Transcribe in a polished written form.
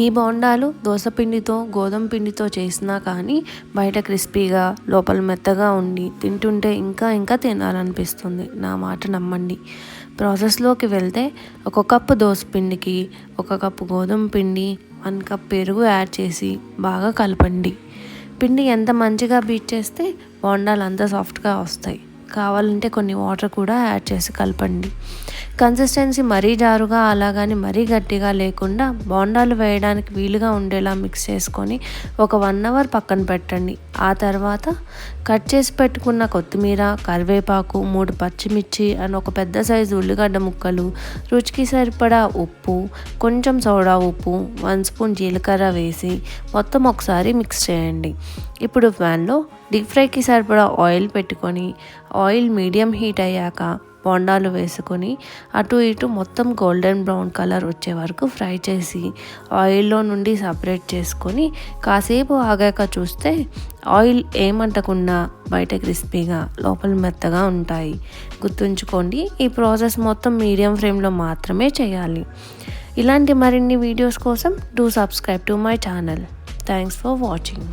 ఈ బోండాలు దోస పిండితో గోధుమ పిండితో చేసినా కానీ బయట క్రిస్పీగా లోపల మెత్తగా ఉండి తింటుంటే ఇంకా తినాలనిపిస్తుంది. నా మాట నమ్మండి. ప్రాసెస్లోకి వెళ్తే 1 కప్పు దోస పిండికి 1 కప్పు గోధుమ పిండి 1 కప్ పెరుగు యాడ్ చేసి బాగా కలపండి. పిండి ఎంత మంచిగా బీట్ చేస్తే బోండాలు అంత సాఫ్ట్గా వస్తాయి. కావాలంటే కొన్ని వాటర్ కూడా యాడ్ చేసి కలపండి. కన్సిస్టెన్సీ మరీ జారుగా అలాగని మరీ గట్టిగా లేకుండా బోండాలు వేయడానికి వీలుగా ఉండేలా మిక్స్ చేసుకొని ఒక 1 అవర్ పక్కన పెట్టండి. ఆ తర్వాత కట్ చేసి పెట్టుకున్న కొత్తిమీర, కరివేపాకు, 3 పచ్చిమిర్చి అండ్ ఒక పెద్ద సైజు ఉల్లిగడ్డ ముక్కలు, రుచికి సరిపడా ఉప్పు, కొంచెం సోడా ఉప్పు, 1 స్పూన్ జీలకర్ర వేసి మొత్తం ఒకసారి మిక్స్ చేయండి. ఇప్పుడు ప్యాన్లో డీప్ ఫ్రైకి సరిపడా ఆయిల్ పెట్టుకొని ఆయిల్ మీడియం హీట్ అయ్యాక బోండాలు వేసుకొని అటు ఇటు మొత్తం గోల్డెన్ బ్రౌన్ కలర్ వచ్చే వరకు ఫ్రై చేసి ఆయిల్లో నుండి సపరేట్ చేసుకొని కాసేపు ఆగాక చూస్తే ఆయిల్ ఏమంటకుండా బయట క్రిస్పీగా లోపల మెత్తగా ఉంటాయి. గుర్తుంచుకోండి, ఈ ప్రాసెస్ మొత్తం మీడియం ఫ్లేమ్లో మాత్రమే చేయాలి. ఇలాంటి మరిన్ని వీడియోస్ కోసం do subscribe to my channel. Thanks for watching.